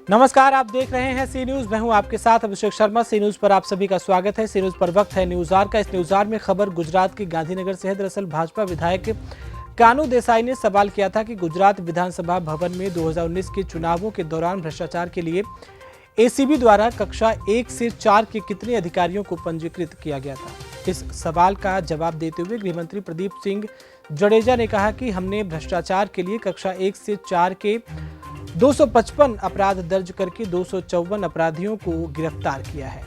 नमस्कार, आप देख रहे हैं सी न्यूज। मैं हूं आपके साथ अभिषेक शर्मा। सी न्यूज पर आप सभी का स्वागत है। सी न्यूज पर वक्त है न्यूज आर का। इस न्यूज आर में खबर गुजरात के गांधीनगर से है। दरअसल भाजपा विधायक कानू देसाई ने सवाल किया था कि गुजरात विधानसभा भवन में 2019 के चुनावों के दौरान भ्रष्टाचार के लिए एसीबी द्वारा कक्षा 1 से 4 के कितने अधिकारियों को पंजीकृत किया गया था। इस सवाल का जवाब देते हुए गृहमंत्री प्रदीप सिंह जडेजा ने कहा कि हमने भ्रष्टाचार के लिए कक्षा 1 से 4 के 255 अपराध दर्ज करके 254 अपराधियों को गिरफ्तार किया है।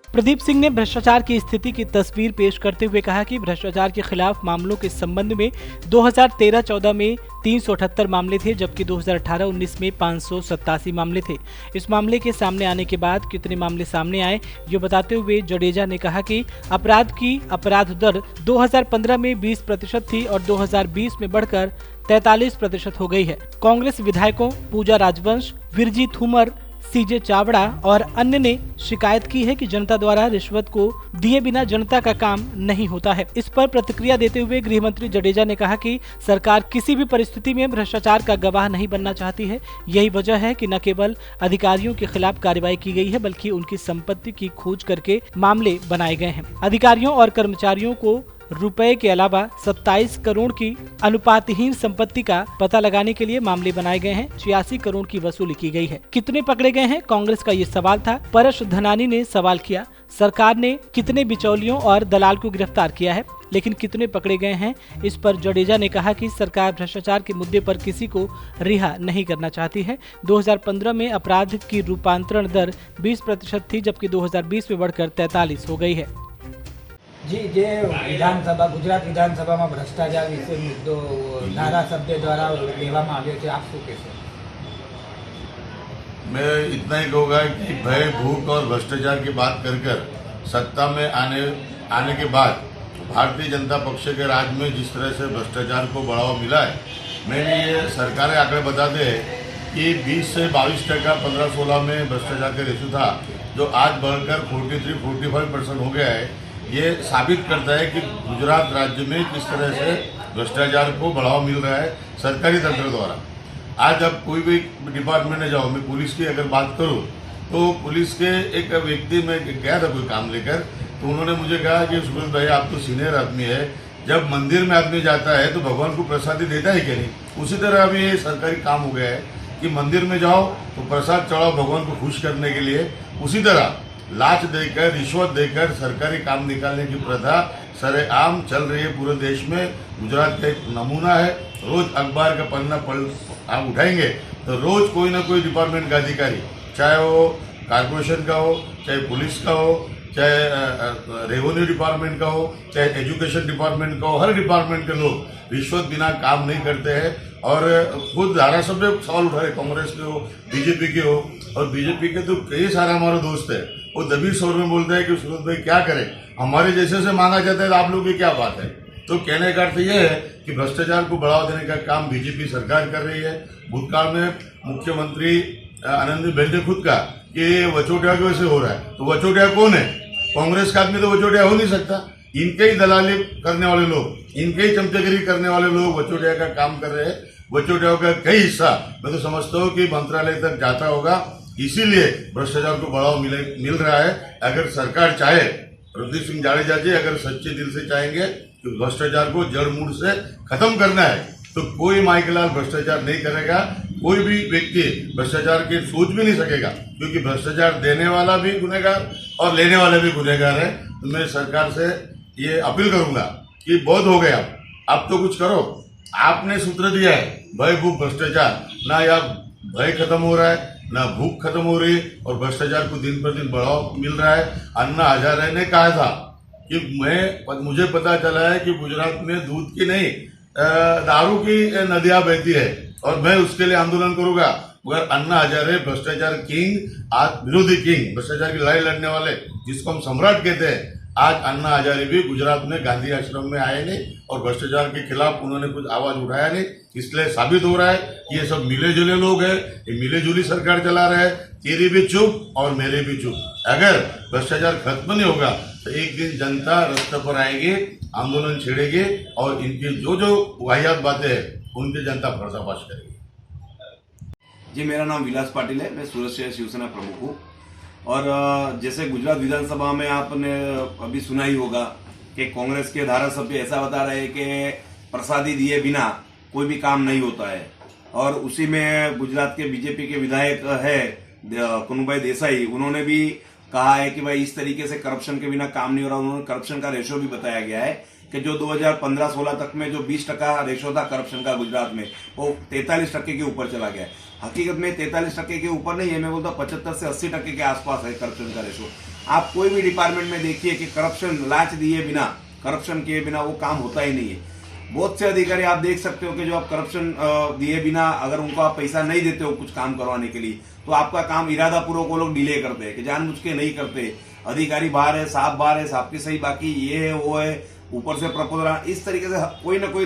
प्रदीप सिंह ने भ्रष्टाचार की स्थिति की तस्वीर पेश करते हुए कहा कि भ्रष्टाचार के खिलाफ मामलों के संबंध में 2013-14 में 378 मामले थे, जबकि 2018-19 में 587 मामले थे। इस मामले के सामने आने के बाद कितने मामले सामने आए, ये बताते हुए जडेजा ने कहा कि अपराध की अपराध दर 2015 में 20% थी और 2020 में बढ़कर 43% हो गई है। कांग्रेस विधायकों पूजा राजवंश, विरजी थूमर, सीजे चावड़ा और अन्य ने शिकायत की है कि जनता द्वारा रिश्वत को दिए बिना जनता का काम नहीं होता है। इस पर प्रतिक्रिया देते हुए गृहमंत्री जडेजा ने कहा कि सरकार किसी भी परिस्थिति में भ्रष्टाचार का गवाह नहीं बनना चाहती है। यही वजह है कि न केवल अधिकारियों के खिलाफ कार्रवाई की गई है, बल्कि उनकी संपत्ति की खोज करके मामले बनाए गए हैं। अधिकारियों और कर्मचारियों को रुपए के अलावा 27 करोड़ की अनुपातहीन संपत्ति का पता लगाने के लिए मामले बनाए गए हैं। 86 करोड़ की वसूली की गई है। कितने पकड़े गए हैं, कांग्रेस का ये सवाल था। परश धनानी ने सवाल किया, सरकार ने कितने बिचौलियों और दलाल को गिरफ्तार किया है, लेकिन कितने पकड़े गए हैं। इस पर जडेजा ने कहा कि सरकार भ्रष्टाचार के मुद्दे पर किसी को रिहा नहीं करना चाहती है। 2015 में अपराध की रूपांतरण दर 20% थी, जबकि 2020 में बढ़कर 43 हो गई है। जी, જે વિધાનસભા ગુજરાત વિધાનસભામાં ભ્રષ્ટાચાર વિશે મુદ્દો ધારાસભ્ય દ્વારા લેવામાં આવ્યો છે, આપ શું કહેશો? मैं इतना ही कहूँगा कि भय, भूख और भ्रष्टाचार की बात कर सत्ता में आने के बाद भारतीय जनता पक्ष के राज में जिस तरह से भ्रष्टाचार को बढ़ावा मिला है, मैंने ये सरकारी आंकड़े बताते हैं कि 20 से 22% 15-16 में भ्रष्टाचार का रेशो था, जो आज बढ़कर 43-45% हो गया है। ये साबित करता है कि गुजरात राज्य में किस तरह से भ्रष्टाचार को बढ़ावा मिल रहा है सरकारी तंत्र द्वारा। आज अब कोई भी डिपार्टमेंट में जाओ, मैं पुलिस की अगर बात करूं तो पुलिस के एक व्यक्ति में गया था कोई काम लेकर, तो उन्होंने मुझे कहा कि सुब्रत भाई आप तो सीनियर आदमी है, जब मंदिर में आदमी जाता है तो भगवान को प्रसादी देता है क्या नहीं। उसी तरह अभी ये सरकारी काम हो गया है कि मंदिर में जाओ तो प्रसाद चढ़ाओ भगवान को खुश करने के लिए। उसी तरह लाच देकर, रिश्वत देकर सरकारी काम निकालने की प्रथा सरेआम चल रही है पूरे देश में। गुजरात का एक नमूना है। रोज अखबार का पन्ना आप उठाएंगे तो रोज कोई ना कोई डिपार्टमेंट का अधिकारी, चाहे वो कारपोरेशन का हो, चाहे पुलिस का हो, चाहे रेवेन्यू डिपार्टमेंट का हो, चाहे एजुकेशन डिपार्टमेंट का हो, हर डिपार्टमेंट के लोग रिश्वत बिना काम नहीं करते हैं। और खुद धारासभ्य सवाल उठा रहे, कांग्रेस के हो, बीजेपी के हो, और बीजेपी के तो कई सारे हमारे दोस्त है, वो दबी स्वर में बोलते हैं कि सुब्रत भाई क्या करें, हमारे जैसे से मांगा जाता है तो आप लोग की क्या बात है। तो कहने का अर्थ यह है कि भ्रष्टाचार को बढ़ावा देने का काम बीजेपी सरकार कर रही है। भूतकाल में मुख्यमंत्री आनंदीबेन ने खुद कहा कि वचोटिया की वजह से हो रहा है, तो वचोटिया कौन है? कांग्रेस का आदमी तो वचोटिया हो नहीं सकता। इनके ही दलाली करने वाले लोग, इनके ही चमचगिरी करने वाले लोग वचोटिया का काम कर रहे हैं। वचोटियाओं का कई हिस्सा मैं तो समझता हूँ कि मंत्रालय तक जाता होगा, इसीलिए भ्रष्टाचार को बढ़ावा मिल रहा है। अगर सरकार चाहे, प्रदीप सिंह जाडेजा जी अगर सच्चे दिल से चाहेंगे कि भ्रष्टाचार को जड़ मूल से खत्म करना है, तो कोई माइकलाल भ्रष्टाचार नहीं करेगा। कोई भी व्यक्ति भ्रष्टाचार की सोच भी नहीं सकेगा, क्योंकि भ्रष्टाचार देने वाला भी गुनहगार और लेने वाले भी गुनहगार है। तो मैं सरकार से ये अपील करूंगा कि बहुत हो गया, अब तो कुछ करो। आपने सूत्र दिया है भय, भूख, भ्रष्टाचार, ना या भय खत्म हो रहा है ना भूख खत्म हो रही, और भ्रष्टाचार को दिन पर दिन बढ़ावा मिल रहा है। अन्ना हजारे ने कहा था कि मुझे पता चला है कि गुजरात में दूध की नहीं दारू की नदियां बहती है और मैं उसके लिए आंदोलन करूंगा। मगर अन्ना हजारे भ्रष्टाचार किंग, आज विरोधी किंग, भ्रष्टाचार की लड़ाई लड़ने वाले जिसको हम सम्राट कहते हैं, आज अन्ना हजारे भी गुजरात में गांधी आश्रम में आए नहीं और भ्रष्टाचार के खिलाफ उन्होंने कुछ आवाज उठाया नहीं। इसलिए साबित हो रहा है कि ये सब मिले जुले लोग हैं, ये मिले जुली सरकार चला रहे हैं। तेरी भी चुप और मेरे भी चुप। अगर भ्रष्टाचार खत्म नहीं होगा तो एक दिन जनता रास्ते पर आएगी, आंदोलन छेड़ेगी और इनकी जो जो वाहियात बातें हैं उनकी जनता पर्दाफाश करेगी। जी, मेरा नाम विलास पाटिल है। मैं सूरत शहर शिवसेना प्रमुख हूँ। और जैसे गुजरात विधानसभा में आपने अभी सुना ही होगा कि कांग्रेस के धारासभ्य ऐसा बता रहे हैं कि प्रसादी दिए बिना कोई भी काम नहीं होता है। और उसी में गुजरात के बीजेपी के विधायक है कनुभाई देसाई, उन्होंने भी कहा है कि भाई इस तरीके से करप्शन के बिना काम नहीं हो रहा। उन्होंने करप्शन का रेशो भी बताया गया है कि जो 2015-16 तक में जो 20% रेशो था करप्शन का गुजरात में, वो 43% के ऊपर चला गया है। हकीकत में 43% के ऊपर नहीं है, मैं बोलता 75 से 80% के आसपास है करप्शन का रेशो। आप कोई भी डिपार्टमेंट में देखिए कि करप्शन, लांच दिए बिना, करप्शन किए बिना वो काम होता ही नहीं है। बहुत से अधिकारी आप देख सकते हो कि जो आप करप्शन दिए बिना, अगर उनको आप पैसा नहीं देते हो कुछ काम करवाने के लिए, तो आपका काम इरादापूर्वक वो लोग डिले करते हैं कि जानबूझ के नहीं करते। अधिकारी बाहर है, साहब की सही बाकी, ये है वो है, ऊपर से प्रपोजल, इस तरीके से कोई ना कोई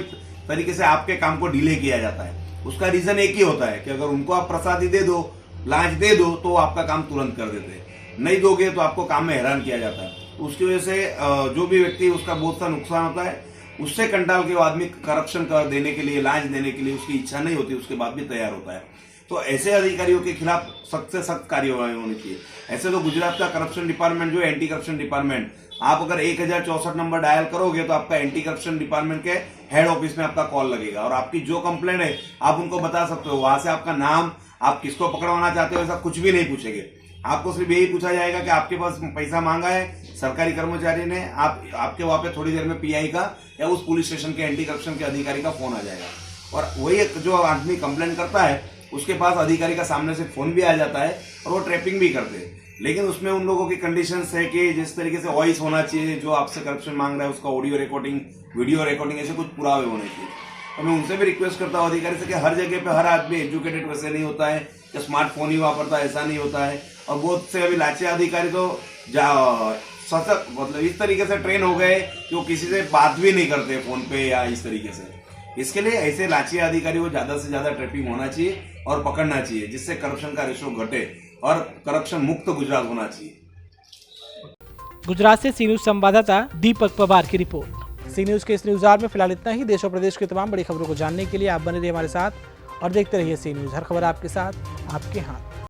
तरीके से आपके काम को डिले किया जाता है। उसका रीजन एक ही होता है कि अगर उनको आप प्रसादी दे दो, लांच दे दो, तो आपका काम तुरंत कर देते हैं। नहीं दोगे तो आपको काम में हैरान किया जाता है। उसकी वजह से जो भी व्यक्ति, उसका बहुत सा नुकसान होता है। उससे कंटाल के आदमी करप्शन कर देने के लिए, लांच देने के लिए उसकी इच्छा नहीं होती, उसके बाद भी तैयार होता है। तो ऐसे अधिकारियों के खिलाफ सख्त से सख्त कार्यवाही होनी चाहिए। ऐसे तो गुजरात का करप्शन डिपार्टमेंट जो है, एंटी करप्शन डिपार्टमेंट, आप अगर 1064 नंबर डायल करोगे तो आपका एंटी करप्शन डिपार्टमेंट के हेड ऑफिस में आपका कॉल लगेगा और आपकी जो कंप्लेंट है आप उनको बता सकते हो। वहां से आपका नाम, आप किसको पकड़वाना चाहते हो, ऐसा कुछ भी नहीं पूछेंगे। आपको सिर्फ यही पूछा जाएगा कि आपके पास पैसा मांगा है सरकारी कर्मचारी ने, आपके वहां पे थोड़ी देर में पीआई का या उस पुलिस स्टेशन के एंटी करप्शन के अधिकारी का फोन आ जाएगा। और वही जो आदमी कंप्लेंट करता है उसके पास अधिकारी का सामने से फोन भी आ जाता है और वो ट्रैपिंग भी करते हैं। लेकिन उसमें उन लोगों की कंडीशंस है कि जिस तरीके से वॉइस होना चाहिए, जो आपसे करप्शन मांग रहा है उसका ऑडियो रिकॉर्डिंग, वीडियो रिकॉर्डिंग, ऐसे कुछ पुरावे होने चाहिए। तो मैं उनसे भी रिक्वेस्ट करता हूँ अधिकारी से कि हर जगह पे हर आदमी एजुकेटेड वैसे नहीं होता है कि स्मार्टफोन ही वापरता है, ऐसा नहीं होता है। और बहुत से अभी लाचे अधिकारी तो सशक्त, मतलब इस तरीके से ट्रेन हो गए कि वो किसी से बात भी नहीं करते फोन पे या इस तरीके से। इसके लिए ऐसे लाची अधिकारी को ज्यादा से ज्यादा ट्रैपिंग होना चाहिए और पकड़ना चाहिए, जिससे करप्शन का रेशो घटे और करप्शन मुक्त गुजरात होना चाहिए। गुजरात से सी न्यूज संवाददाता दीपक पवार की रिपोर्ट। सी न्यूज के इस न्यूज आवर में फिलहाल इतना ही। देश और प्रदेश की तमाम बड़ी खबरों को जानने के लिए आप बने रहिए हमारे साथ और देखते रहिए सी न्यूज। हर खबर आपके साथ, आपके हाथ।